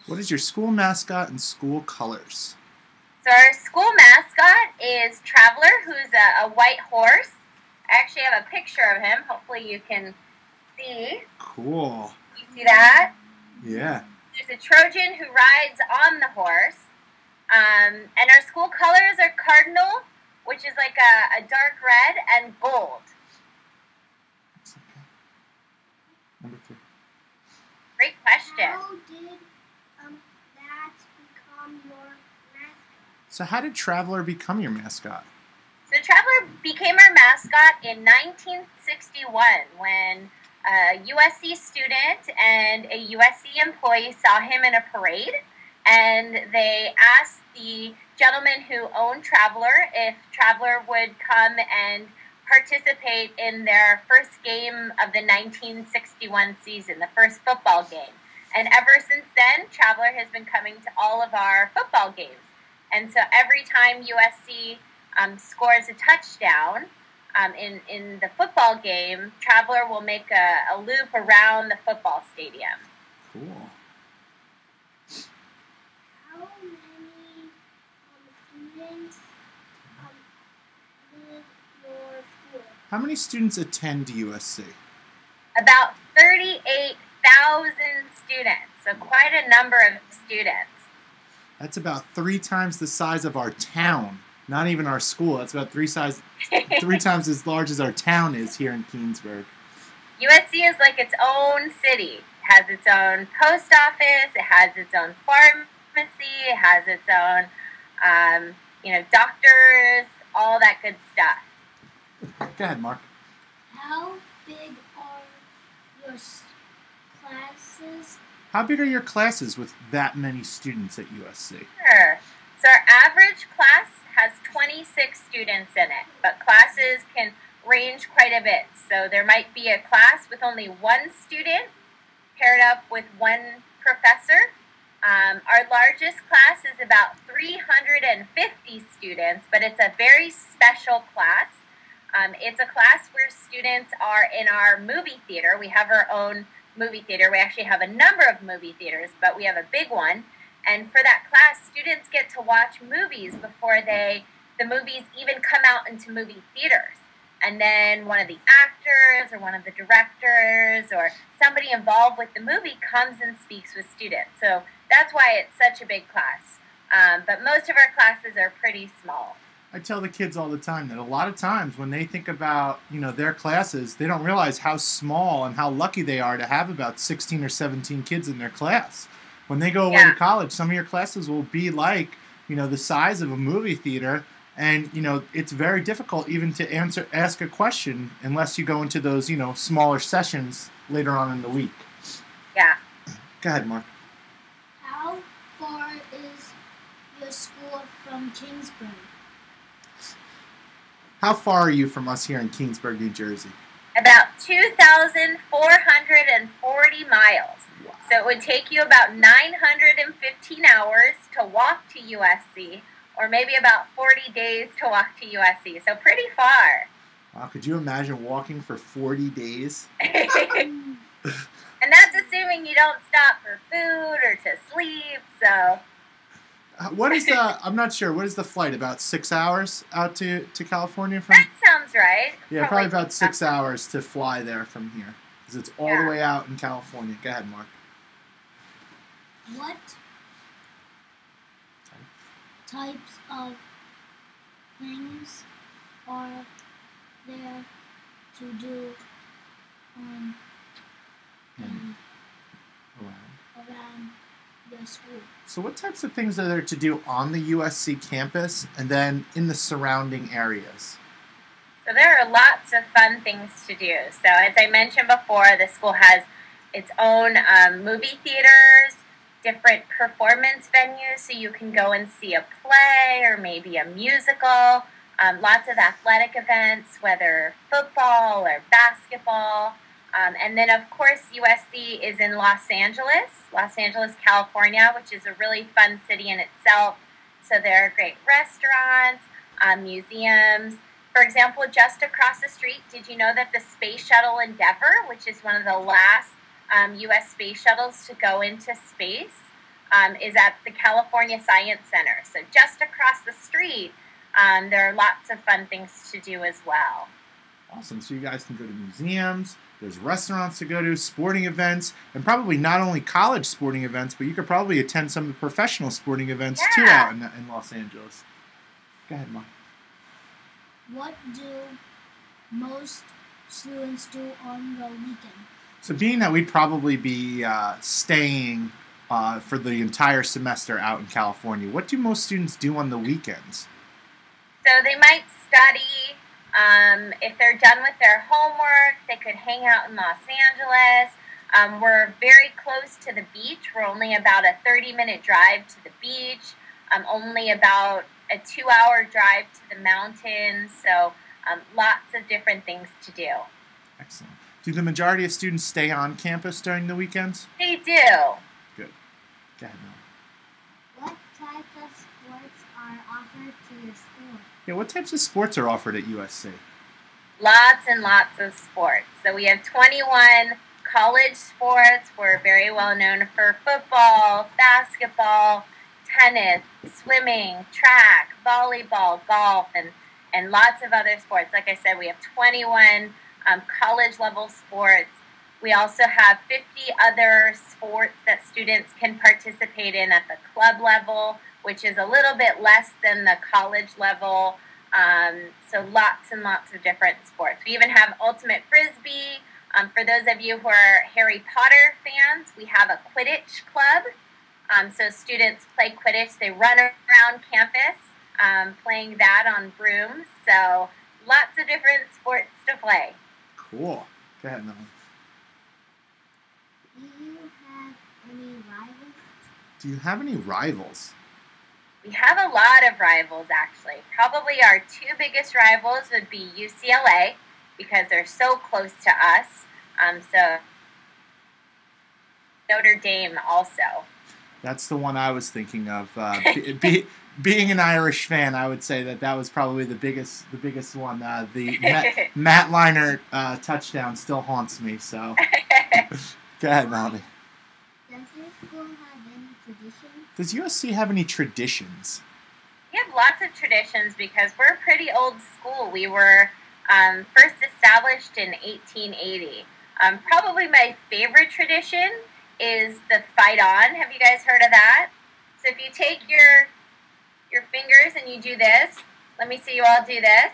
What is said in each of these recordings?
What is your school mascot and school colors? So our school mascot is Traveler, who's a white horse. I actually have a picture of him. Hopefully you can see. Cool. You see that? Yeah. There's a Trojan who rides on the horse. And our school colors are cardinal, which is like a dark red, and gold. It's okay. Number 3. Great question. How did that become your mascot? So how did Traveler become your mascot? So Traveler became our mascot in 1961 when a USC student and a USC employee saw him in a parade, and they asked the gentleman who owned Traveler if Traveler would come and participate in their first game of the 1961 season, the first football game. And ever since then, Traveler has been coming to all of our football games. And so every time USC scores a touchdown in the football game, Traveler will make a loop around the football stadium. Cool. How many students live your school? How many students attend USC? About 38,000 students, so quite a number of students. That's about 3 times the size of our town. Not even our school. That's about 3 times as large as our town is here in Keensburg. USC is like its own city. It has its own post office. It has its own pharmacy. It has its own, doctors, all that good stuff. Go ahead, Mark. How big are your classes? How big are your classes with that many students at USC? Sure. So our average class has 26 students in it, but classes can range quite a bit. So there might be a class with only one student paired up with one professor. Our largest class is about 350 students, but it's a very special class. It's a class where students are in our movie theater. We have our own movie theater. We actually have a number of movie theaters, but we have a big one. And for that class, students get to watch movies before the movies even come out into movie theaters. And then one of the actors or one of the directors or somebody involved with the movie comes and speaks with students. So that's why it's such a big class. But most of our classes are pretty small. I tell the kids all the time that a lot of times when they think about, their classes, they don't realize how small and how lucky they are to have about 16 or 17 kids in their class. When they go away to college, some of your classes will be like, the size of a movie theater, and, it's very difficult even to ask a question unless you go into those, smaller sessions later on in the week. Yeah. Go ahead, Mark. How far is your school from Kingsbury? How far are you from us here in Keensburg, New Jersey? About 2,440 miles. Wow. So it would take you about 915 hours to walk to USC, or maybe about 40 days to walk to USC. So pretty far. Wow, could you imagine walking for 40 days? And that's assuming you don't stop for food or to sleep, so... What is I'm not sure, what is the flight? About 6 hours out to California from? That sounds right. Yeah, probably about 6 hours to fly there from here. Because it's all the way out in California. Go ahead, Mark. What types of things are there to do on and around your school? So what types of things are there to do on the USC campus and then in the surrounding areas? So there are lots of fun things to do. So as I mentioned before, the school has its own movie theaters, different performance venues, so you can go and see a play or maybe a musical, lots of athletic events, whether football or basketball. And then, of course, USC is in Los Angeles, California, which is a really fun city in itself. So there are great restaurants, museums. For example, just across the street, did you know that the Space Shuttle Endeavour, which is one of the last U.S. space shuttles to go into space, is at the California Science Center. So just across the street, there are lots of fun things to do as well. Awesome. So you guys can go to museums, there's restaurants to go to, sporting events, and probably not only college sporting events, but you could probably attend some of the professional sporting events too out in Los Angeles. Go ahead, Mom. What do most students do on the weekend? So being that we'd probably be staying for the entire semester out in California, what do most students do on the weekends? So they might study. If they're done with their homework, they could hang out in Los Angeles. We're very close to the beach. We're only about a 30-minute drive to the beach, only about a 2-hour drive to the mountains. So lots of different things to do. Excellent. Do the majority of students stay on campus during the weekends? They do. Good. Go ahead, Mel. What types of sports are offered to your school? Yeah, what types of sports are offered at USC? Lots and lots of sports. So we have 21 college sports. We're very well known for football, basketball, tennis, swimming, track, volleyball, golf, and lots of other sports. Like I said, we have 21 college level sports. We also have 50 other sports that students can participate in at the club level, which is a little bit less than the college level. So lots and lots of different sports. We even have ultimate frisbee. For those of you who are Harry Potter fans, we have a Quidditch club. So students play Quidditch. They run around campus playing that on brooms. So lots of different sports to play. Cool. Go ahead, Melanie. Do you have any rivals? Do you have any rivals? We have a lot of rivals, actually. Probably our two biggest rivals would be UCLA, because they're so close to us. So Notre Dame also. That's the one I was thinking of. Being an Irish fan, I would say that was probably the biggest one. The Matt Leinart touchdown still haunts me. So go ahead, Melanie. Does your school have any traditions? Does USC have any traditions? We have lots of traditions because we're a pretty old school. We were first established in 1880. Probably my favorite tradition is the fight on. Have you guys heard of that? So if you take your fingers and you do this, let me see you all do this,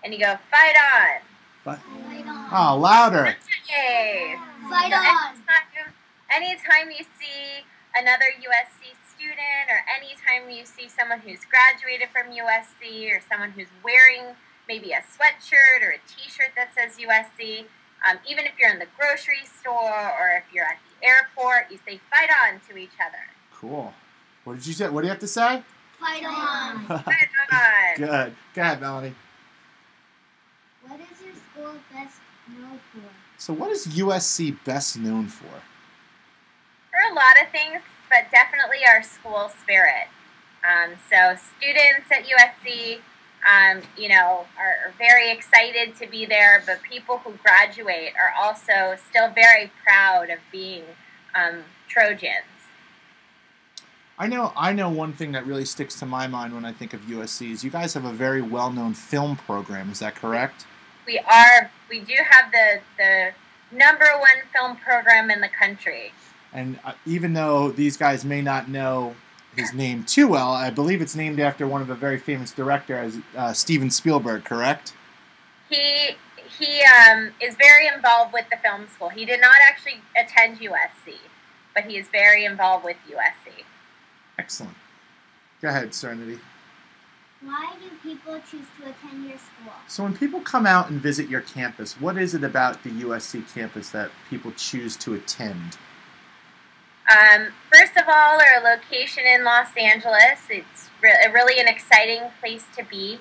and you go fight on. Fight on. Oh, louder. Yay. Fight So on. anytime you see another USC student, or anytime you see someone who's graduated from USC, or someone who's wearing maybe a sweatshirt or a t-shirt that says USC, even if you're in the grocery store or if you're at the airport, you say fight on to each other. Cool. What did you say? What do you have to say? Fight on. Fight on. Good. Go ahead, Melanie. What is your school best known for? So what is USC best known for? For a lot of things, but definitely our school spirit. So students at USC, are very excited to be there, but people who graduate are also still very proud of being Trojans. I know one thing that really sticks to my mind when I think of USC is you guys have a very well-known film program. Is that correct? We do have the #1 film program in the country. And even though these guys may not know his name too well, I believe it's named after one of a very famous director, Steven Spielberg, correct? He is very involved with the film school. He did not actually attend USC, but he is very involved with USC. Excellent. Go ahead, Serenity. Why do people choose to attend your school? So when people come out and visit your campus, what is it about the USC campus that people choose to attend? First of all, our location in Los Angeles, it's really an exciting place to be.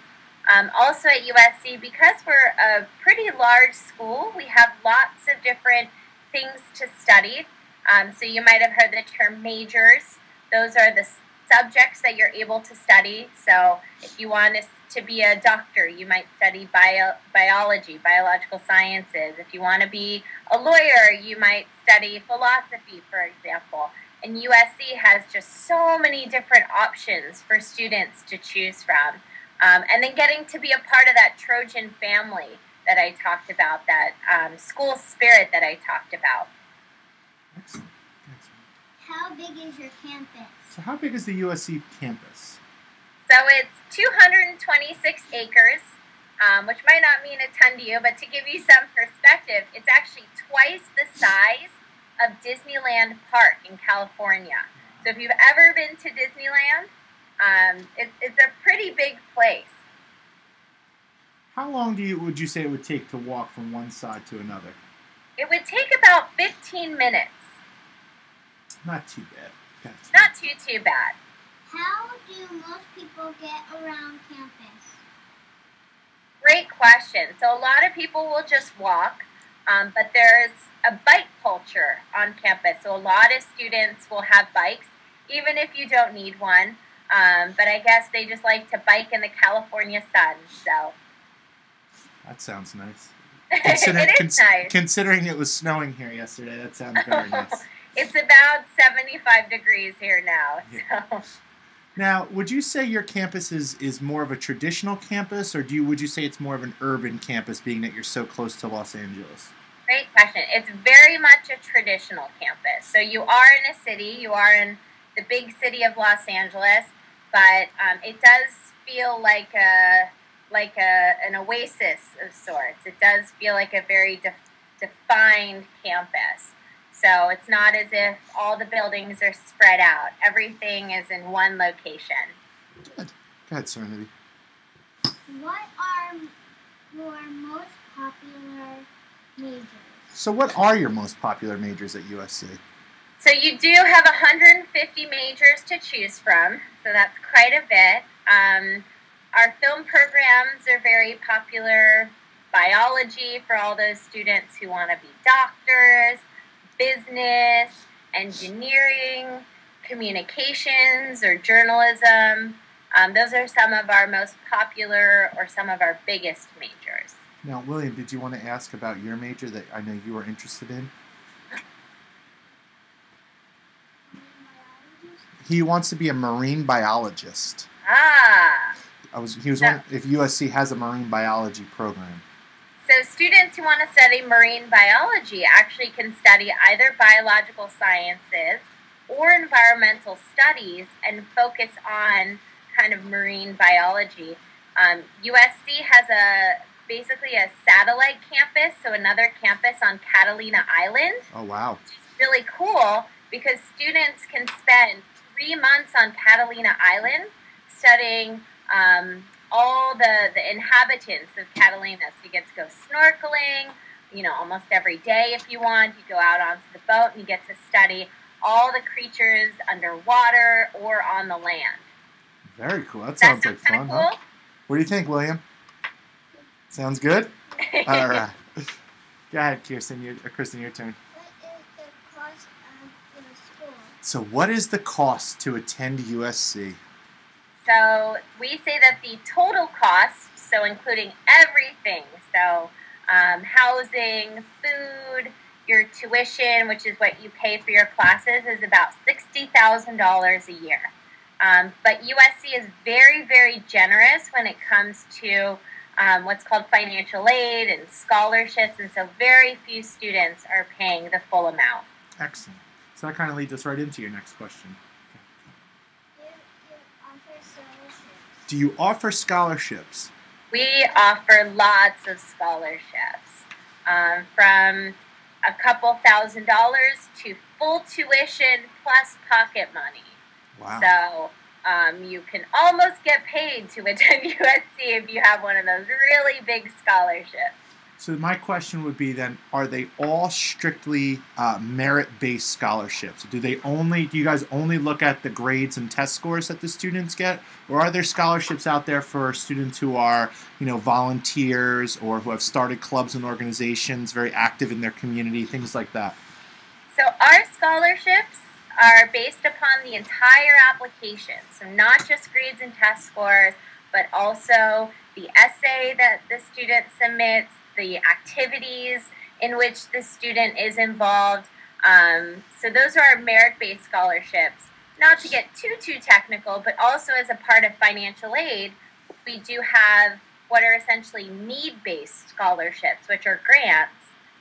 Also at USC, because we're a pretty large school, we have lots of different things to study. So you might have heard the term majors. Those are the subjects that you're able to study. So if you want to be a doctor, you might study biology, biological sciences. If you want to be a lawyer, you might study philosophy, for example. And USC has just so many different options for students to choose from. And then getting to be a part of that Trojan family that I talked about, that school spirit that I talked about. Excellent. How big is your campus? So how big is the USC campus? So it's 226 acres, which might not mean a ton to you, but to give you some perspective, it's actually twice the size of Disneyland Park in California. So if you've ever been to Disneyland, it's a pretty big place. How long would you say it would take to walk from one side to another? It would take about 15 minutes. Not too bad. Not too bad. How do most people get around campus? Great question. So a lot of people will just walk, but there's a bike culture on campus. So a lot of students will have bikes, even if you don't need one. But I guess they just like to bike in the California sun. So that sounds nice. It is nice. Considering it was snowing here yesterday, that sounds very nice. It's about 75 degrees here now. So. Now, would you say your campus is more of a traditional campus, or would you say it's more of an urban campus, being that you're so close to Los Angeles? Great question. It's very much a traditional campus. So you are in a city, you are in the big city of Los Angeles, but it does feel like an oasis of sorts. It does feel like a very defined campus. So it's not as if all the buildings are spread out. Everything is in one location. Good. Go ahead, Serenity. What are your most popular majors? So what are your most popular majors at USC? So you do have 150 majors to choose from, so that's quite a bit. Our film programs are very popular. Biology for all those students who want to be doctors. Business, engineering, communications, or journalism. Those are some of our most popular or some of our biggest majors. Now, William, did you want to ask about your major that I know you were interested in? He wants to be a marine biologist. Ah. He was wondering if USC has a marine biology program. So students who want to study marine biology actually can study either biological sciences or environmental studies and focus on kind of marine biology. USC has basically a satellite campus, so another campus on Catalina Island. Oh, wow. Which is really cool because students can spend 3 months on Catalina Island studying all the inhabitants of Catalina. So you get to go snorkeling, almost every day if you want. You go out onto the boat and you get to study all the creatures underwater or on the land. Very cool. That sounds like fun, cool? Huh? What do you think, William? Sounds good? All right. Go ahead, Kristen, your turn. What is the cost of your school? So what is the cost to attend USC? So we say that the total cost, so including everything, so housing, food, your tuition, which is what you pay for your classes, is about $60,000 a year. But USC is very, very generous when it comes to what's called financial aid and scholarships, and so very few students are paying the full amount. Excellent. So that kind of leads us right into your next question. Do you offer scholarships? We offer lots of scholarships, from a couple $1,000s to full tuition plus pocket money. Wow. So you can almost get paid to attend USC if you have one of those really big scholarships. So my question would be then, are they all strictly merit-based scholarships? Do you guys only look at the grades and test scores that the students get? Or are there scholarships out there for students who are, volunteers or who have started clubs and organizations, very active in their community, things like that? So our scholarships are based upon the entire application. So not just grades and test scores, but also the essay that the student submits, the activities in which the student is involved. So those are our merit-based scholarships. Not to get too technical, but also as a part of financial aid, we do have what are essentially need-based scholarships, which are grants.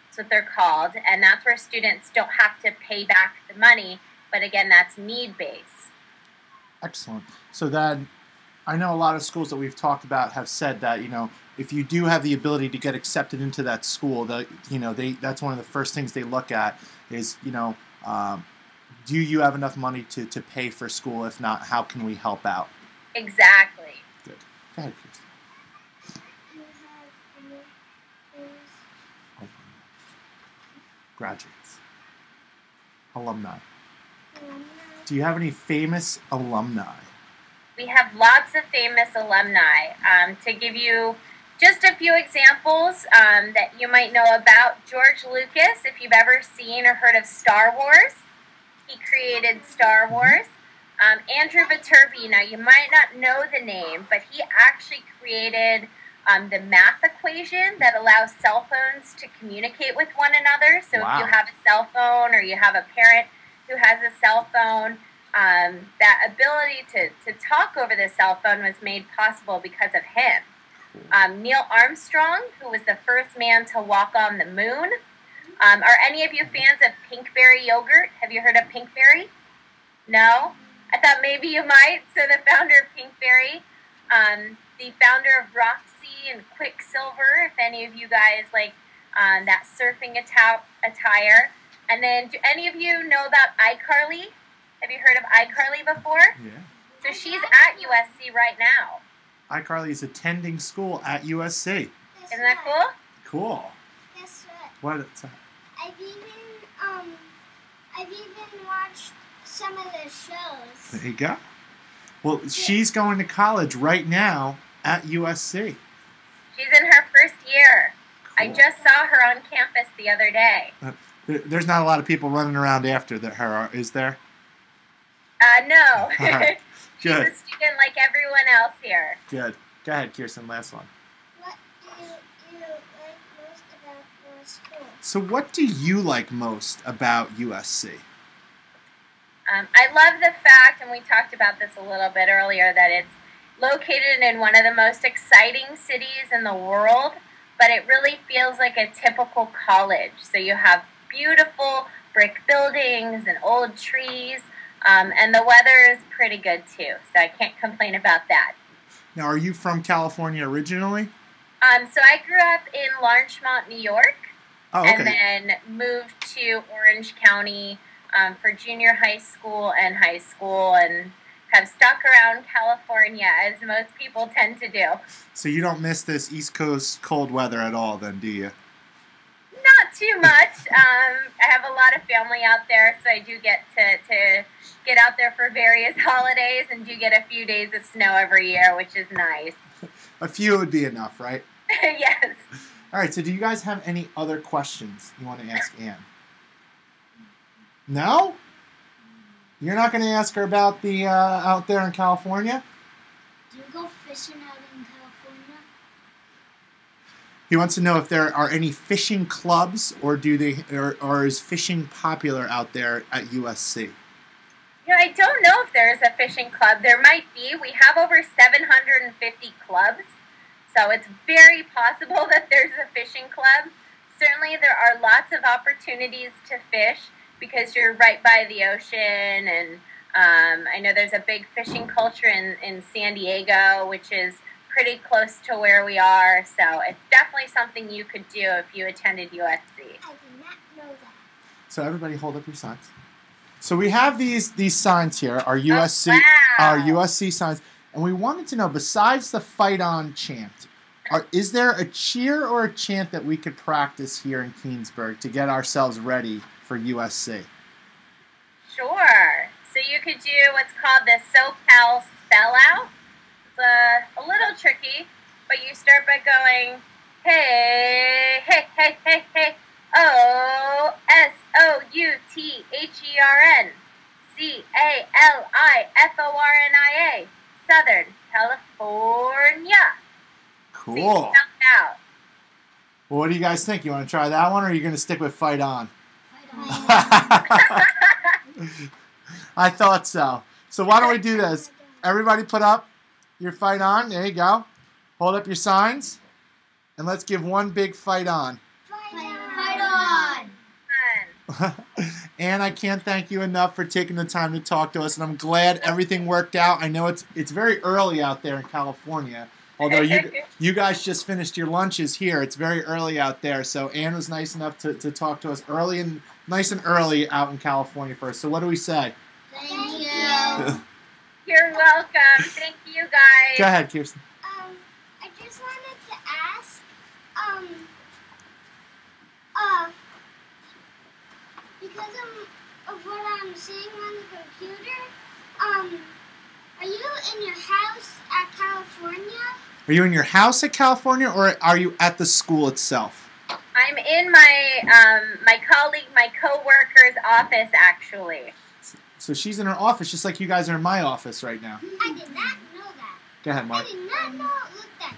That's what they're called. And that's where students don't have to pay back the money. But again, that's need-based. Excellent. So then, I know a lot of schools that we've talked about have said that, if you do have the ability to get accepted into that school, that's one of the first things they look at is, do you have enough money to pay for school? If not, how can we help out? Exactly. Good. Go ahead, Kirsten. Do you have any things? Graduates. Alumni. Alumni? Do you have any famous alumni? We have lots of famous alumni. To give you just a few examples that you might know about, George Lucas, if you've ever seen or heard of Star Wars, he created Star Wars. Andrew Viterbi, now you might not know the name, but he actually created the math equation that allows cell phones to communicate with one another. So Wow. If you have a cell phone or you have a parent who has a cell phone, that ability to talk over the cell phone was made possible because of him. Neil Armstrong, who was the first man to walk on the moon. Are any of you fans of Pinkberry yogurt? Have you heard of Pinkberry? No? I thought maybe you might. So the founder of Pinkberry, the founder of Roxy and Quicksilver, if any of you guys like that surfing attire. And then do any of you know about iCarly? Have you heard of iCarly before? Yeah. So she's at USC right now. iCarly is attending school at USC. Isn't that cool? Cool. Guess what? What? I've even watched some of the shows. There you go. Well, she's going to college right now at USC. She's in her first year. Cool. I just saw her on campus the other day. There's not a lot of people running around after her, is there? No. All right. She's Good. a student like everyone else here. Good. Go ahead, Kirsten, last one. What do you like most about your school? So what do you like most about USC? I love the fact, and we talked about this a little bit earlier, that it's located in one of the most exciting cities in the world, but it really feels like a typical college. So you have beautiful brick buildings and old trees, and the weather is pretty good too, so I can't complain about that. Now, are you from California originally? So I grew up in Larchmont, New York, Oh, okay. and then moved to Orange County for junior high school and high school, and have stuck around California, as most people tend to do. So you don't miss this East Coast cold weather at all then, do you? Not too much. I have a lot of family out there, so I do get to get out there for various holidays and do get a few days of snow every year, which is nice. A few would be enough, right? Yes. All right, so do you guys have any other questions you want to ask Ann? No? You're not going to ask her about the out there in California? Do you go fishing out in California? He wants to know if there are any fishing clubs, or or is fishing popular out there at USC? I don't know if there's a fishing club. There might be. We have over 750 clubs, so it's very possible that there's a fishing club. Certainly there are lots of opportunities to fish because you're right by the ocean, and I know there's a big fishing culture in San Diego, which is pretty close to where we are, so it's definitely something you could do if you attended USC. I did not know that. So everybody hold up your signs. So we have these signs here, our USC, wow. our USC signs, and we wanted to know, besides the Fight On chant, is there a cheer or a chant that we could practice here in Keansburg to get ourselves ready for USC? Sure. So you could do what's called the SoCal spell out. It's a little tricky, but you start by going, hey, hey, hey, hey, hey, O-S-O-U-T-H-E-R-N C-A-L-I-F-O-R-N-I-A Southern California. Cool. So you spell it out. Well, what do you guys think? You want to try that one, or are you going to stick with Fight On? Fight I thought so. So why don't we do this? Everybody put up your fight on. There you go. Hold up your signs. And let's give one big fight on. Fight on! And I can't thank you enough for taking the time to talk to us. And I'm glad everything worked out. I know it's very early out there in California. Although you guys just finished your lunches here. It's very early out there. So Ann was nice enough to talk to us nice and early out in California for us. So what do we say? Thank you. You're welcome. Thank you, guys. Go ahead, Kirsten. I just wanted to ask, because of what I'm seeing on the computer, are you in your house at California? Are you in your house at California, or are you at the school itself? I'm in my colleague, my coworker's office, actually. So she's in her office, just like you guys are in my office right now. I did not know that. Go ahead, Mark. I did not know it looked at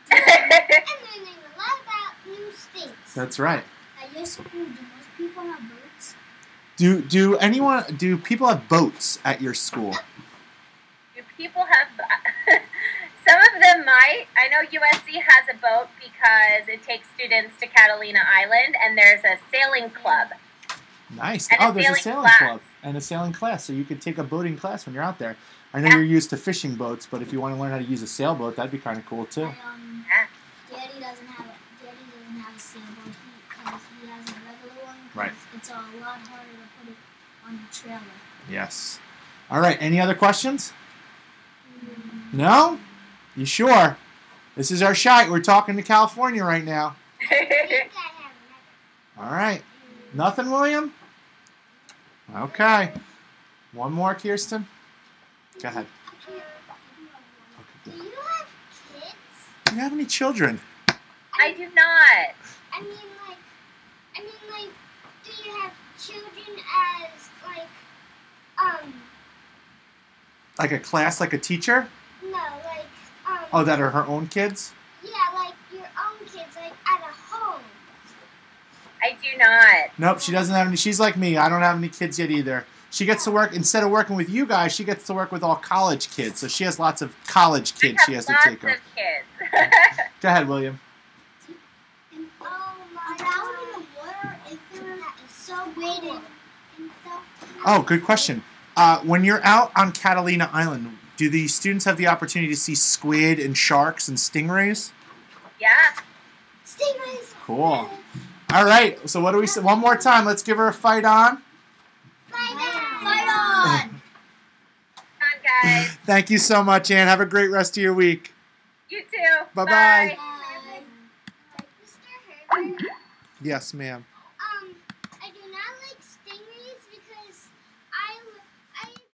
that. I'm learning a lot about new things. That's right. At your school, do most people have boats? Do people have boats at your school? Do people have... Some of them might. I know USC has a boat because it takes students to Catalina Island, and there's a sailing club. Nice. And There's a sailing club and a sailing class, so you could take a boating class when you're out there. I know you're used to fishing boats, but if you want to learn how to use a sailboat, that'd be kind of cool too. Daddy doesn't have a sailboat because he has a regular one. Right. It's a lot harder to put it on the trailer. Yes. All right. Any other questions? No? You sure? This is our shot. We're talking to California right now. All right. Nothing, William? Okay. One more, Kirsten. Go ahead. Do you have kids? Do you have any children? I do not. I mean, do you have children as, Like a class, like a teacher? no, Oh, that are her own kids? yeah, like your own kids, like at a home. I do not. Nope, she doesn't have any. She's like me. I don't have any kids yet either. She gets to work, instead of working with you guys, she gets to work with all college kids. So she has lots of college kids she has to take lots care of kids. Go ahead, William. Oh my God. Water is so weighted and stuff. Oh, good question. When you're out on Catalina Island, do the students have the opportunity to see squid and sharks and stingrays? Yeah. Stingrays. Cool. All right. So what do we say? One more time. Let's give her a fight on. Fight on. Fight on. Come on, guys. Thank you so much, Ann. Have a great rest of your week. You too. Bye-bye. Mr. Herbert. Yes, ma'am.